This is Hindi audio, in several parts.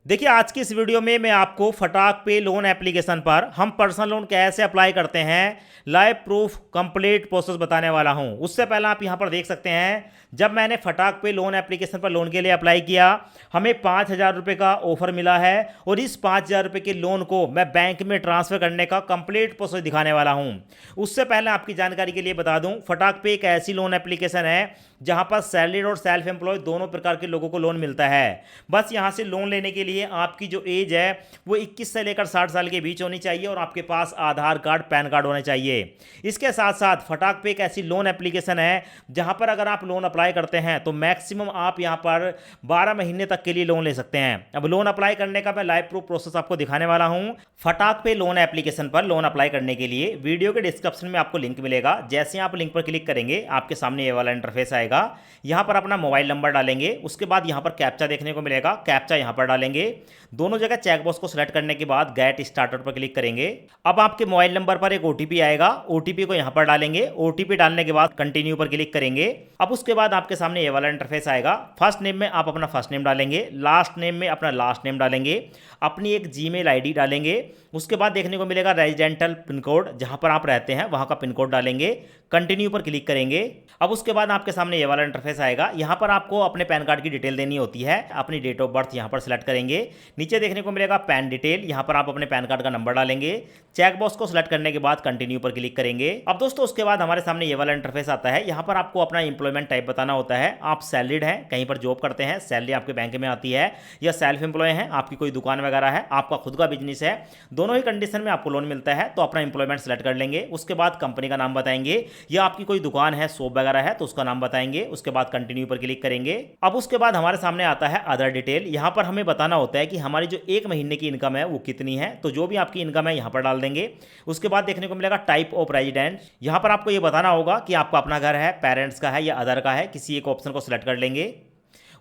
देखिए आज की इस वीडियो में मैं आपको फटाक पे लोन एप्लीकेशन पर हम पर्सनल लोन कैसे अप्लाई करते हैं लाइव प्रूफ कंप्लीट प्रोसेस बताने वाला हूं। उससे पहले आप यहां पर देख सकते हैं, जब मैंने फटाक पे लोन एप्लीकेशन पर लोन के लिए अप्लाई किया हमें 5,000 रुपये का ऑफर मिला है और इस 5,000 रुपये के लोन को मैं बैंक में ट्रांसफर करने का कंप्लीट प्रोसेस दिखाने वाला हूं। उससे पहले आपकी जानकारी के लिए बता दूं, फटाक पे एक ऐसी लोन एप्लीकेशन है जहां पर सैलरीड और सेल्फ एम्प्लॉय दोनों प्रकार के लोगों को लोन मिलता है। बस यहां से लोन लेने के लिए आपकी जो एज है वो 21 से लेकर 60 साल के बीच होनी चाहिए और आपके पास आधार कार्ड पैन कार्ड होने चाहिए। इसके साथ साथ फटाक पे एक ऐसी लोन एप्लीकेशन है जहां पर अगर आप लोन अप्लाई करते हैं तो मैक्सिमम आप यहां पर 12 महीने तक के लिए लोन ले सकते हैं। अब लोन अप्लाई करने का मैं लाइव प्रूफ प्रोसेस आपको दिखाने वाला हूं। फटाक पे लोन एप्लीकेशन पर लोन अप्लाई करने के लिए वीडियो के डिस्क्रिप्शन में आपको लिंक मिलेगा। जैसे आप लिंक पर क्लिक करेंगे आपके सामने ये वाला इंटरफेस आएगा। यहां पर अपना मोबाइल नंबर डालेंगे, उसके बाद यहां पर कैप्चा देखने को मिलेगा, कैप्चा यहां पर डालेंगे। दोनों जगह चेकबॉक्स को सिलेक्ट करने के बाद गेट स्टार्टर पर क्लिक करेंगे। अब आपके मोबाइल नंबर पर एक ओटीपी आएगा, ओटीपी को यहां पर डालेंगे। ओटीपी डालने के बाद कंटिन्यू पर क्लिक करेंगे। अब उसके बाद आपके सामने ये वाला इंटरफेस आएगा। फर्स्ट नेम में आप अपना फर्स्ट नेम डालेंगे, लास्ट नेम में अपना लास्ट नेम डालेंगे, अपनी एक जीमेल आईडी डालेंगे। उसके बाद देखने को मिलेगा रेजिडेंटल पिन कोड, जहां पर आप रहते हैं वहां का पिन कोड डालेंगे, कंटिन्यू पर क्लिक करेंगे। अब उसके बाद आपके सामने ये वाला इंटरफेस आएगा। यहां पर आपको अपने पैन कार्ड की डिटेल देनी होती है। अपनी डेट ऑफ बर्थ यहां पर सिलेक्ट करेंगे। नीचे देखने को मिलेगा पैन डिटेल, यहां पर आप अपने पैन कार्ड का नंबर डालेंगे। चेकबॉक्स को सिलेक्ट करने के बाद कंटिन्यू पर क्लिक करेंगे। अब दोस्तों उसके बाद हमारे सामने ये वाला इंटरफेस आता है। यहां पर आपको अपना इंप्लॉयमेंट टाइप बताना होता है। आप सैलरीड हैं, कहीं पर जॉब करते हैं, सैलरी आपके बैंक में आती है, या सेल्फ एम्प्लॉय हैं, आपकी कोई दुकान वगैरह है, आपका खुद का बिजनेस है, दोनों ही कंडीशन में आपको लोन मिलता है। तो अपना इंप्लॉयमेंट सेलेक्ट कर लेंगे। उसके बाद कंपनी का नाम बताएंगे, या आपकी कोई दुकान है, शॉप वगैरह है तो उसका नाम बताएंगे। उसके बाद कंटिन्यू पर क्लिक करेंगे। अब उसके बाद हमारे सामने आता है अदर डिटेल। यहां पर हमें बताना होता है कि हमारी जो एक महीने की इनकम है वो कितनी है। तो जो भी आपकी इनकम है यहां पर डाल देंगे। उसके बाद देखने को मिलेगा टाइप ऑफ रेजिडेंस। यहां पर आपको ये बताना होगा कि आपका अपना घर है, पेरेंट्स का है या अदर का है, किसी एक ऑप्शन को सिलेक्ट कर लेंगे।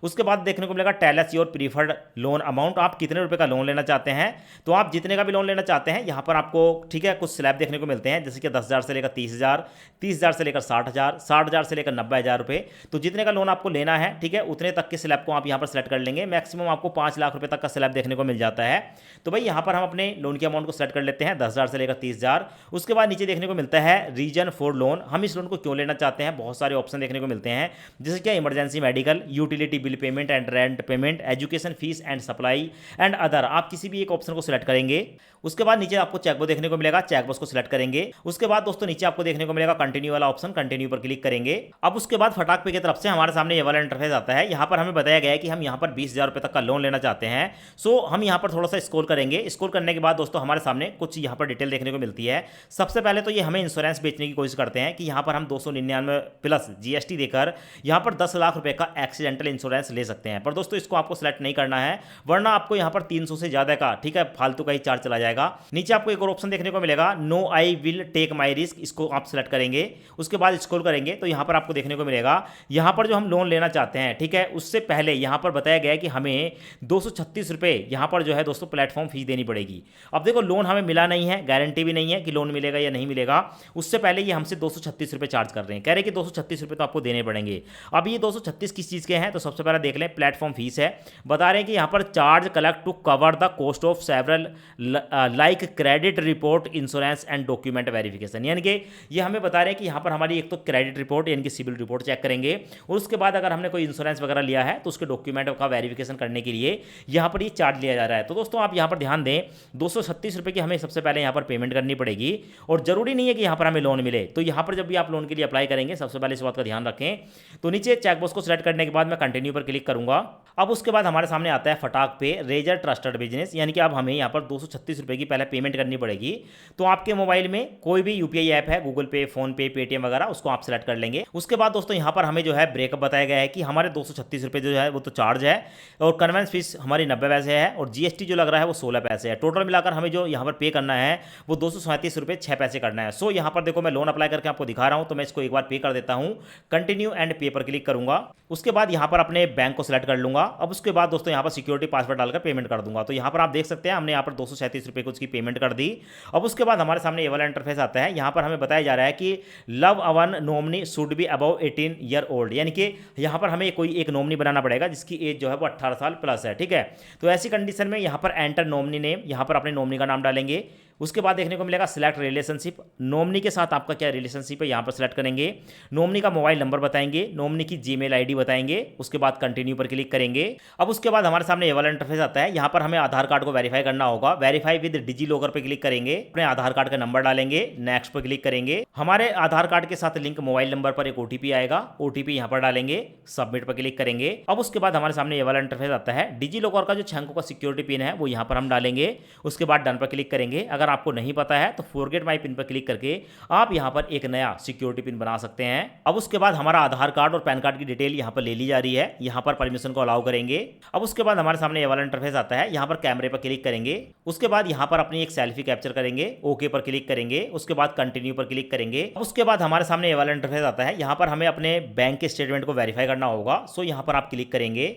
उसके बाद देखने को मिलेगा tell us your preferred loan amount, आप कितने रुपए का लोन लेना चाहते हैं। तो आप जितने का भी लोन लेना चाहते हैं यहाँ पर आपको ठीक है कुछ स्लैब देखने को मिलते हैं, जैसे कि 10,000 से लेकर 30,000, 30,000 से लेकर 60,000, 60,000 से लेकर 90,000 रुपये। तो जितने का लोन आपको लेना है ठीक है उतने तक के स्लैब को आप यहाँ पर सेलेक्ट कर लेंगे। मैक्सिमम आपको 5 लाख रुपये तक का स्लैब देखने को मिल जाता है। तो भाई यहाँ पर हम अपने लोन के अमाउंट को सेलेक्ट कर लेते हैं 10,000 से लेकर 30,000। उसके बाद नीचे देखने को मिलता है रीजन फॉर लोन, हम इस लोन को क्यों लेना चाहते हैं। बहुत सारे ऑप्शन देखने को मिलते हैं, जैसे कि emergency medical, utility bill payment and rent payment, education fees and supply and other. आप किसी भी एक ऑप्शन को सिलेक्ट करेंगे। उसके बाद नीचे आपको चेकबॉक्स देखने को मिलेगा, चेकबॉक्स को सिलेक्ट करेंगे। उसके बाद दोस्तों नीचे आपको देखने को मिलेगा कंटिन्यू वाला ऑप्शन, कंटिन्यू पर क्लिक करेंगे। अब उसके बाद फटाक पे की तरफ से हमारे सामने ये वाला इंटरफेस आता है। यहाँ पर हमें बताया गया है कि हम यहाँ पर 20,000 रुपये तक का लोन लेना चाहते हैं। सो हम यहाँ पर थोड़ा सा स्क्रॉल करेंगे। स्क्रॉल करने के बाद दोस्तों हमारे सामने कुछ यहाँ पर डिटेल देखने को मिलती है। सबसे पहले तो ये हमें इंश्योरेंस बेचने की कोशिश करते हैं कि यहाँ पर हम 299 प्लस जीएसटी देकर यहाँ पर 10 लाख रुपए का एक्सीडेंटल इंश्योरेंस ले सकते हैं। पर दोस्तों इसको आपको सेलेक्ट नहीं करना है, वरना आपको यहाँ पर 300 से ज्यादा का ठीक है फालतू का ही चार्ज चला जाएगा। नीचे आपको एक और ऑप्शन देखने को मिलेगा, no I will take my risk, इसको आप सेलेक्ट करेंगे। उसके बाद स्क्रॉल करेंगे तो यहाँ पर आपको देखने को मिलेगा, यहाँ पर जो हम लोन लेना चाहते हैं ठीक है उससे पहले यहाँ पर बताया गया है कि हमें 236 रुपये यहाँ पर जो है दोस्तों प्लेटफॉर्म फीस देनी पड़ेगी। अब देखो लोन हमें मिला नहीं है, गारंटी भी नहीं है कि लोन मिलेगा या नहीं मिलेगा। उससे पहले ये हमसे 236 रुपये चार्ज कर रहे हैं, कह रहे हैं कि 236 रुपये तो आपको देने पड़ेंगे। अब ये 236 किस चीज़ के हैं, तो सबसे पहले देख लें, प्लेटफॉर्म फीस है। बता रहे हैं कि यहाँ पर charge collect to cover the cost of several like credit report, insurance and document verification. यानी कि ये हमें बता रहे हैं कि यहाँ पर हमारी एक तो क्रेडिट रिपोर्ट यानी कि सिविल रिपोर्ट चेक करेंगे, और उसके बाद अगर हमने कोई इंश्योरेंस वगैरह लिया है तो उसके डॉक्यूमेंट का वेरिफिकेशन करने के लिए यहाँ पर ये चार्ज लिया जा रहा है। तो दोस्तों आप यहाँ पर ध्यान दें, 236 रुपये की हमें सबसे पहले यहाँ पर पेमेंट करनी पड़ेगी, और जरूरी नहीं है कि यहाँ पर हमें लोन मिले। तो यहाँ पर जब भी आप लोन के लिए अप्लाई करेंगे सबसे पहले इस बात का ध्यान रखें। तो नीचे चेकबॉक्स को सिलेक्ट करने के बाद मैं कंटिन्यू पर क्लिक करूंगा। अब उसके बाद हमारे सामने आता है फटाक पे रेजर ट्रस्टेड बिजनेस, यानी कि अब हमें यहाँ पर 236 रुपये की पहले पेमेंट करनी पड़ेगी। तो आपके मोबाइल में कोई भी यूपीआई ऐप है, गूगल पे, फोन पे, पेटीएम वगैरह, उसको आप सेलेक्ट कर लेंगे। उसके बाद दोस्तों यहाँ पर हमें जो है ब्रेकअप बताया गया है कि हमारे 236 रुपये जो है वो तो चार्ज है, और कन्वेंस फीस हमारी 90 पैसे है, और जीएसटी जो लग रहा है वो 16 पैसे है। टोटल मिलाकर हमें जो यहाँ पर पे करना है वो 237 रुपये 6 पैसे करना है। सो यहाँ पर देखो मैं लोन अप्लाई करके आपको दिखा रहा हूँ, तो मैं इसको एक बार पे कर देता हूँ। कंटिन्यू एंड पे पर क्लिक करूंगा। उसके बाद यहाँ पर अपने बैंक को सिलेक्ट कर लूंगा। अब उसके बाद दोस्तों यहाँ पर सिक्योरिटी पासवर्ड डालकर पेमेंट कर दूंगा। तो यहाँ पर आप देख सकते हैं हमने यहाँ पर 237 रुपये कुछ की पेमेंट कर दी। अब उसके बाद हमारे सामने ये वाला इंटरफेस आता है। यहाँ पर हमें बताया जा रहा है कि लव अवन nominee should be above 18 year old, यानी कि यहाँ पर हमें कोई एक नॉमिनी बनाना पड़ेगा जिसकी एज जो है वो 18 साल प्लस है। ठीक है, तो ऐसी कंडीशन में यहाँ पर एंटर नॉमिनी नेम, यहाँ पर अपने नॉमिनी का नाम डालेंगे। उसके बाद देखने को मिलेगा सिलेक्ट रिलेशनशिप, नॉमिनी के साथ आपका क्या रिलेशनशिप है यहाँ पर सिलेक्ट करेंगे। नॉमिनी का मोबाइल नंबर बताएंगे, नॉमिनी की जीमेल आईडी बताएंगे। उसके बाद कंटिन्यू पर क्लिक करेंगे। अब उसके बाद हमारे सामने ये वाला इंटरफेस आता है। यहाँ पर हमें आधार कार्ड को वेरीफाई करना होगा। वेरीफाई विद डिजी लॉकर पर क्लिक करेंगे, अपने आधार कार्ड का नंबर डालेंगे, नेक्स्ट पर क्लिक करेंगे। हमारे आधार कार्ड के साथ लिंक मोबाइल नंबर पर एक ओटीपी आएगा, ओटीपी यहाँ पर डालेंगे, सबमिट पर क्लिक करेंगे। अब उसके बाद हमारे सामने ये वाला इंटरफेस आता है। डिजी लॉकर का जो 6 अंकों का सिक्योरिटी पिन है वो यहाँ पर हम डालेंगे। उसके बाद डन पर क्लिक करेंगे। अगर आपको नहीं पता है तो फॉरगेट माय पिन पर क्लिक करके आप यहां पर एक नया सिक्योरिटी पिन बना सकते हैं। अब उसके बाद हमारा आधार कार्ड और पैन कार्ड की डिटेल यहां पर ले ली जा रही है। यहां पर परमिशन को अलाउ करेंगे। अब उसके बाद हमारे सामने ये वाला इंटरफेस आता है। यहां पर कैमरे पर क्लिक करेंगे। उसके बाद यहां पर अपनी एक सेल्फी कैप्चर करेंगे, ओके पर क्लिक करेंगे। उसके बाद कंटिन्यू पर क्लिक करेंगे। उसके बाद हमारे सामने ये वाला इंटरफेस आता है। यहां पर हमें अपने बैंक के स्टेटमेंट को वेरीफाई करना होगा, सो यहां पर आप क्लिक करेंगे।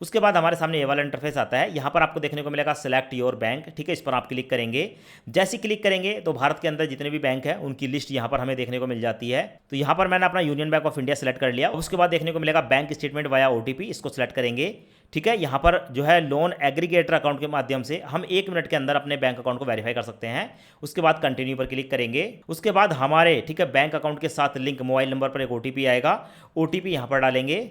उसके बाद हमारे सामने ये वाला इंटरफेस आता है। यहाँ पर आपको देखने को मिलेगा सिलेक्ट योर बैंक, ठीक है, इस पर आप क्लिक करेंगे। जैसे क्लिक करेंगे तो भारत के अंदर जितने भी बैंक हैं उनकी लिस्ट यहाँ पर हमें देखने को मिल जाती है। तो यहाँ पर मैंने अपना union bank of India select कर लिया। उसके बाद देखने को मिलेगा बैंक स्टेटमेंट वाया ओटीपी, इसको सिलेक्ट करेंगे। ठीक है, यहाँ पर जो है लोन एग्रीगेटर अकाउंट के माध्यम से हम 1 मिनट के अंदर अपने बैंक अकाउंट को वेरीफाई कर सकते हैं। उसके बाद कंटिन्यू पर क्लिक करेंगे। उसके बाद हमारे ठीक है बैंक अकाउंट के साथ लिंक मोबाइल नंबर पर एक ओटीपी आएगा, ओटीपी यहाँ पर डालेंगे।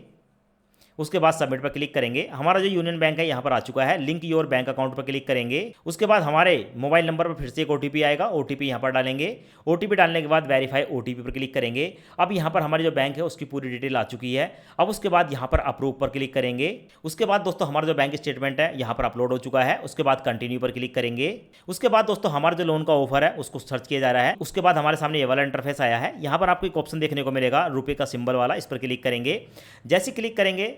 उसके बाद सबमिट पर क्लिक करेंगे। हमारा जो यूनियन बैंक है यहाँ पर आ चुका है। लिंक योर बैंक अकाउंट पर क्लिक करेंगे। उसके बाद हमारे मोबाइल नंबर पर फिर से एक ओटीपी आएगा, ओटीपी यहाँ पर डालेंगे। ओटीपी डालने के बाद वेरीफाई ओटीपी पर क्लिक करेंगे। अब यहाँ पर हमारी जो बैंक है उसकी पूरी डिटेल आ चुकी है। अब उसके बाद यहाँ पर अप्रूव पर क्लिक करेंगे। उसके बाद दोस्तों हमारा जो बैंक स्टेटमेंट है यहाँ पर अपलोड हो चुका है। उसके बाद कंटिन्यू पर क्लिक करेंगे। उसके बाद दोस्तों हमारा जो लोन का ऑफर है उसको सर्च किया जा रहा है। उसके बाद हमारे सामने ये वाला इंटरफेस आया है। यहाँ पर आपको एक ऑप्शन देखने को मिलेगा रुपये का सिंबल वाला, इस पर क्लिक करेंगे। जैसे क्लिक करेंगे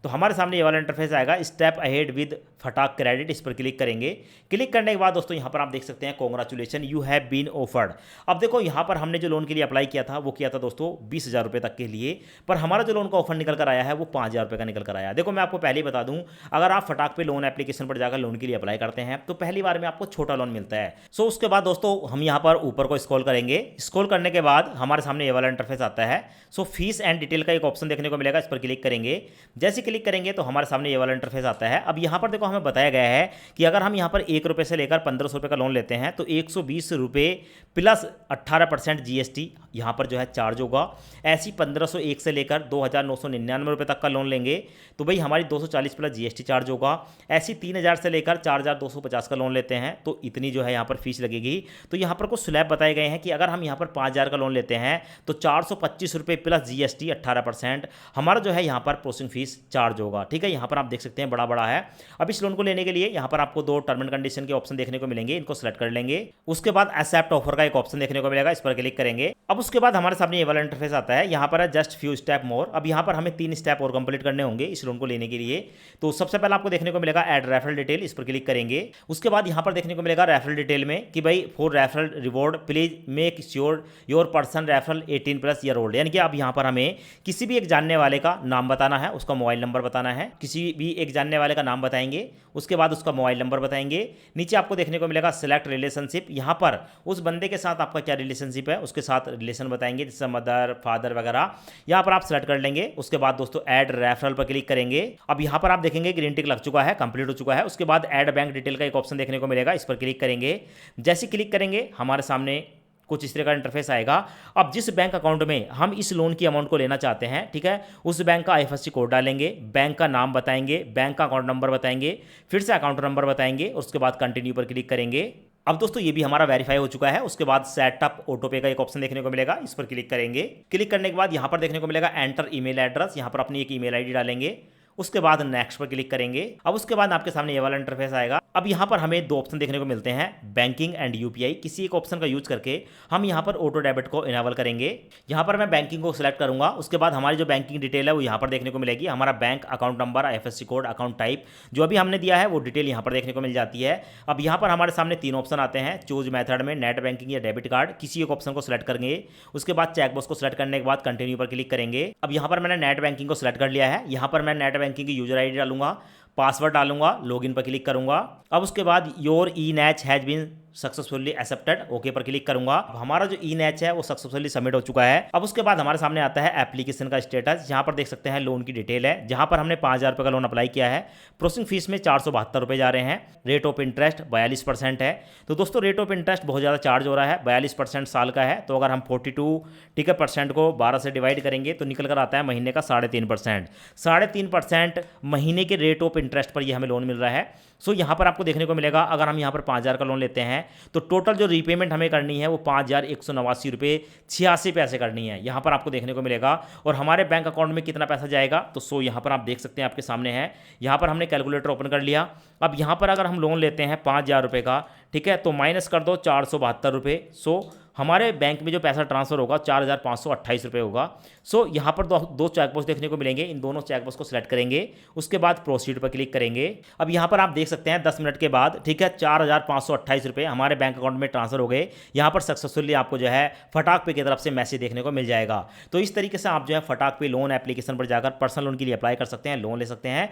तो हमारे सामने ये वाला इंटरफेस आएगा, स्टेप अहेड विद फटाक क्रेडिट, इस पर क्लिक करेंगे। क्लिक करने के बाद दोस्तों यहाँ पर आप देख सकते हैं congratulation you have been offered. अब देखो यहाँ पर हमने जो लोन के लिए अप्लाई किया था वो किया था दोस्तों 20,000 रुपये तक के लिए, पर हमारा जो लोन का ऑफर निकल कर आया है वो 5,000 रुपये का निकल कर आया है। देखो मैं आपको पहले ही बता दूं, अगर आप फटाक पे लोन एप्लीकेशन पर जाकर लोन के लिए अप्लाई करते हैं तो पहली बार में आपको छोटा लोन मिलता है। सो उसके बाद दोस्तों हम यहाँ पर ऊपर को स्क्रॉल करेंगे। स्क्रॉल करने के बाद हमारे सामने ये वाला इंटरफेस आता है। सो फीस एंड डिटेल का एक ऑप्शन देखने को मिलेगा, इस पर क्लिक करेंगे। जैसे क्लिक करेंगे तो हमारे सामने ये वाला इंटरफेस आता है। अब यहाँ पर देखो हमें बताया गया है कि अगर हम यहाँ पर 1 रुपये से लेकर 1500 रुपये का लोन लेते हैं तो 120 रुपये प्लस 18% जीएसटी यहाँ पर जो है चार्ज होगा। ऐसी 1501 से लेकर 2,999 रुपये तक का लोन लेंगे तो भाई हमारी 240 प्लस जीएसटी चार्ज होगा। ऐसी 3,000 से लेकर 4,250 का लोन लेते हैं तो इतनी जो है यहाँ पर फीस लगेगी। तो यहाँ पर कुछ स्लैब बताए गए हैं कि अगर हम यहाँ पर 5,000 का लोन लेते हैं तो 425 रुपये प्लस जीएसटी 18% हमारा जो है यहाँ पर प्रोसेसिंग फीस चार्ज होगा। ठीक है, यहाँ पर आप देख सकते हैं बड़ा बड़ा है। अब इस लोन को लेने के लिए यहाँ पर आपको 2 टर्म एंड कंडीशन के ऑप्शन देखने को मिलेंगे, इनको सेलेक्ट कर लेंगे। उसके बाद एक्सेप्ट ऑफर का एक ऑप्शन देखने को मिलेगा, इस पर क्लिक करेंगे। अब उसके बाद हमारे सामने ये वाला इंटरफेस आता है। यहाँ पर है जस्ट फ्यू स्टेप मोर। अब यहाँ पर हमें 3 स्टेप और कंप्लीट करने होंगे इस लोन को लेने के लिए। तो सबसे पहले आपको देखने को मिलेगा ऐड रेफरल डिटेल, इस पर क्लिक करेंगे। उसके बाद यहाँ पर देखने को मिलेगा रेफरल डिटेल में कि भाई for referral reward please make sure your person referral 18 plus year old, यानी कि अब यहाँ पर हमें किसी भी एक जानने वाले का नाम बताना है, उसका मोबाइल नंबर बताना है। किसी भी एक जानने वाले का नाम बताएंगे, उसके बाद उसका मोबाइल नंबर बताएंगे। नीचे आपको देखने को मिलेगा सिलेक्ट रिलेशनशिप, यहाँ पर उस बंदे के साथ आपका क्या रिलेशनशिप है उसके साथ रिलेशन बताएंगे, जैसे मदर फादर वगैरह, यहाँ पर आप सेलेक्ट कर लेंगे। उसके बाद दोस्तों ऐड रेफरल पर क्लिक करेंगे। अब यहाँ पर आप देखेंगे ग्रीन टिक लग चुका है, कंप्लीट हो चुका है। उसके बाद ऐड बैंक डिटेल का एक ऑप्शन देखने को मिलेगा, इस पर क्लिक करेंगे। जैसे क्लिक करेंगे हमारे सामने कुछ इस तरह का इंटरफेस आएगा। अब जिस बैंक अकाउंट में हम इस लोन की अमाउंट को लेना चाहते हैं, ठीक है, उस बैंक का आईएफएससी कोड डालेंगे, बैंक का नाम बताएंगे, बैंक का अकाउंट नंबर बताएंगे, फिर से अकाउंट नंबर बताएंगे और उसके बाद कंटिन्यू पर क्लिक करेंगे। अब दोस्तों ये भी हमारा वेरीफाई हो चुका है। उसके बाद सेटअप ऑटोपे का एक ऑप्शन देखने को मिलेगा, इस पर क्लिक करेंगे। क्लिक करने के बाद यहाँ पर देखने को मिलेगा एंटर ईमेल एड्रेस, यहाँ पर अपनी एक ईमेल आईडी डालेंगे। उसके बाद नेक्स्ट पर क्लिक करेंगे। अब उसके बाद आपके सामने ये वाला इंटरफेस आएगा। अब यहाँ पर हमें दो ऑप्शन देखने को मिलते हैं, बैंकिंग एंड यूपीआई। किसी एक ऑप्शन का यूज करके हम यहाँ पर ऑटो डेबिट को इनेबल करेंगे। यहाँ पर मैं बैंकिंग को सिलेक्ट करूंगा। उसके बाद हमारी जो बैंकिंग डिटेल है वो यहाँ पर देखने को मिलेगी। हमारा bank account number, IFSC code, account type जो अभी हमने दिया है वो डिटेल यहाँ पर देखने को मिल जाती है। अब यहाँ पर हमारे सामने तीन ऑप्शन आते हैं चूज मेथड में, नेट बैंकिंग या डेबिट कार्ड। किसी एक ऑप्शन को सिलेक्ट करेंगे। उसके बाद चेकबॉक्स को सिलेक्ट करने के बाद कंटिन्यू पर क्लिक करेंगे। अब यहाँ पर मैंने नेट बैंकिंग को सिलेक्ट कर लिया है। यहाँ पर मैं नेट बैंकिंग की यूजर आईडी डालूंगा, पासवर्ड डालूंगा, लॉगिन पर क्लिक करूंगा। अब उसके बाद your e NACH has been successfully accepted, okay पर क्लिक करूंगा। हमारा जो ई नैच है वो सक्सेसफुली सबमिट हो चुका है। अब उसके बाद हमारे सामने आता है एप्लीकेशन का स्टेटस। यहाँ पर देख सकते हैं लोन की डिटेल है, जहाँ पर हमने 5,000 रुपये का लोन अप्लाई किया है। प्रोसेसिंग फीस में 472 रुपये जा रहे हैं। रेट ऑफ इंटरेस्ट 42% है। तो दोस्तों रेट ऑफ इंटरेस्ट बहुत ज़्यादा चार्ज हो रहा है, 42% साल का है। तो अगर हम 42 ठीक है परसेंट को 12 से डिवाइड करेंगे तो निकल कर आता है महीने का 3.5%। 3.5% महीने के रेट ऑफ इंटरेस्ट पर ये हमें लोन मिल रहा है। सो यहाँ पर आपको देखने को मिलेगा, अगर हम यहाँ पर 5,000 का लोन लेते हैं तो टोटल जो रीपेमेंट हमें करनी है वो 5,189 रुपये 86 पैसे करनी है, यहाँ पर आपको देखने को मिलेगा। और हमारे बैंक अकाउंट में कितना पैसा जाएगा तो सो यहाँ पर आप देख सकते हैं, आपके सामने है। यहाँ पर हमने कैलकुलेटर ओपन कर लिया। अब यहाँ पर अगर हम लोन लेते हैं 5,000 रुपये का, ठीक है, तो माइनस कर दो 472 रुपये। सो हमारे बैंक में जो पैसा ट्रांसफर होगा 4,528 रुपये होगा। सो यहाँ पर दो चेकबॉक्स देखने को मिलेंगे। इन दोनों चेकबॉक्स को सिलेक्ट करेंगे। उसके बाद प्रोसीड पर क्लिक करेंगे। अब यहाँ पर आप देख सकते हैं 10 मिनट के बाद, ठीक है, 4,528 रुपये हमारे बैंक अकाउंट में ट्रांसफर हो गए। यहाँ पर सक्सेसफुली आपको जो है फटाक पे की तरफ से मैसेज देखने को मिल जाएगा। तो इस तरीके से आप जो है फटाक पे लोन एप्लीकेशन पर जाकर पर्सनल लोन के लिए अप्लाई कर सकते हैं, लोन ले सकते हैं।